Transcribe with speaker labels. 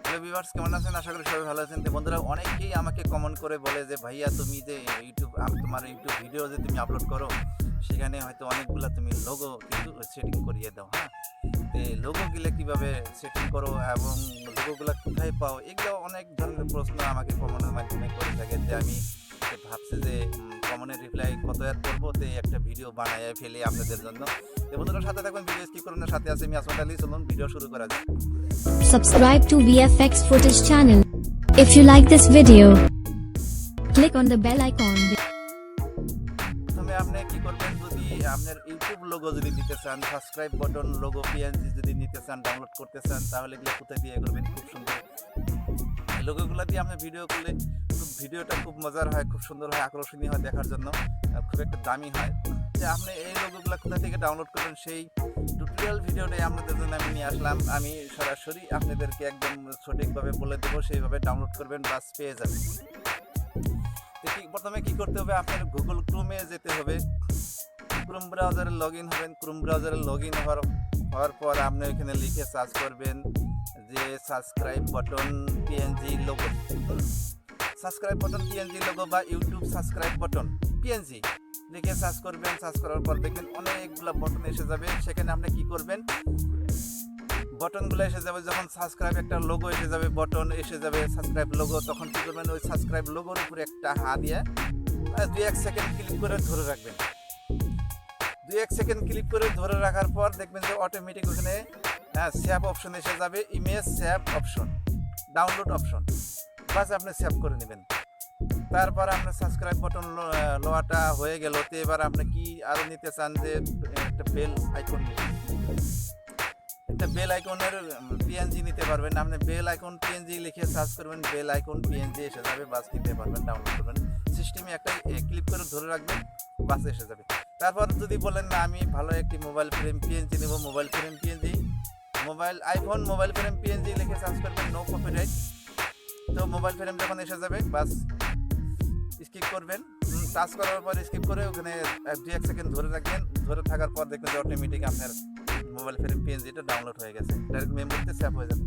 Speaker 1: Hello viewers, কেমন আছেন? আশা করি সবাই ভালো আছেন। তো বন্ধুরা, অনেকেই আমাকে কমেন্ট করে বলে যে ভাইয়া তুমি যে তোমার ইউটিউব ভিডিও যে তুমি আপলোড করো, সেখানে হয়তো অনেকগুলা তুমি লোগো কিন্তু সেটিং করিয়ে দাও। হ্যাঁ, তো লোগোগুলো কীভাবে সেটিং করো এবং লোগোগুলো কোথায় পাও, এগুলো অনেক ধরনের প্রশ্ন আমাকে কমেন্টের মাধ্যমে করে থাকে। যে আমি ভাবছি যে কমেন্টের রিপ্লাই কত আর করবো, তো একটা ভিডিও বানায় ফেলি আপনাদের জন্য। তো বন্ধুরা, সাথে থাকবেন, ভিডিও স্কিপ করুন না, সাথে আছে আমি আসমাত আলী। চলুন ভিডিও শুরু করা যাক।
Speaker 2: Subscribe to VFX Footage channel. If you like this video, click on the bell icon.
Speaker 1: প্রথমে আপনি কি করবেন, যদি আপনার ইউটিউব লোগো যদি নিতে চান, সাবস্ক্রাইব বাটন লোগো পিএনজি যদি নিতে চান, ডাউনলোড করতে চান, তাহলে এগুলো কোথায় দিয়ে করবেন? খুব সুন্দর এই লোগোগুলো দিয়ে আপনি ভিডিও করলে ভিডিওটা খুব মজার হয়, খুব সুন্দর হয়, আকর্ষণীয় হয় দেখার জন্য, খুব একটা দামি হয়। যে আপনি এই লোগোগুলো কোথা থেকে ডাউনলোড করবেন, সেই টিউটোরিয়াল ভিডিওটাই আপনাদের জন্য আমি নিয়ে আসলাম। আমি সরাসরি আপনাদেরকে একদম সঠিকভাবে বলে দেবো, সেইভাবে ডাউনলোড করবেন, বাস পেয়ে যাবেন। প্রথমে কি করতে হবে, আপনার গুগল ক্রোমে যেতে হবে, ক্রোম ব্রাউজারে লগ ইন হবেন। ক্রোম ব্রাউজারে লগ ইন হওয়ার পর আপনি ওইখানে লিখে সার্চ করবেন যে subscribe button PNG logo, subscribe button PNG logo বা ইউটিউব সাবস্ক্রাইব বাটন পিএনজি লিখে সার্চ করবেন। সার্চ করার পর দেখবেন অনেকগুলো বাটন এসে যাবে। সেখানে আপনি কি করবেন, বাটনগুলো এসে যাবে, যখন সাবস্ক্রাইব একটা লোগো এসে যাবে, বাটন এসে যাবে সাবস্ক্রাইব লোগো, তখন কি করবেন, ওই সাবস্ক্রাইব লোগোর উপরে একটা হাত দিয়ে 2-1 সেকেন্ড ক্লিক করে ধরে রাখবেন। 2-1 সেকেন্ড ক্লিক করে ধরে রাখার পর দেখবেন যে অটোমেটিক ওখানে সেভ অপশন এসে যাবে, image save option, download option, বাস আপনি সেভ করে নেবেন। তারপর আপনার সাবস্ক্রাইব বাটন লোয়াটা হয়ে গেল। তো এবার আপনি কি আরও নিতে চান, যে একটা বেল আইকন নেবেন, একটা বেল আইকনের পিএনজি নিতে পারবেন। আপনি বেল আইকন পিএনজি লিখে সার্চ করবেন, বেল আইকন পিএনজি এসে যাবে, বাস নিতে পারবেন, ডাউনলোড করবেন। সিস্টেমে একটা ক্লিক করে ধরে রাখবেন, বাস এসে যাবে। তারপর যদি বলেন না আমি ভালো একটি মোবাইল ফ্রেম পিএনজি নেব, mobile frame PNG, iPhone mobile frame PNG লিখে সার্চ করবেন, নো কপিরাইট। তো মোবাইল ফ্রেম যখন এসে যাবে, বাস স্কিপ করবেন। টাচ করার পর স্কিপ করে ওখানে 2-1 সেকেন্ড ধরে রাখবেন। ধরে থাকার পর দেখবেন যে অটোমেটিক আপনার মোবাইল ফ্রেম পিএনজিটা ডাউনলোড হয়ে গেছে, ডাইরেক্ট মেমোরিতে সেভ হয়ে যাবে।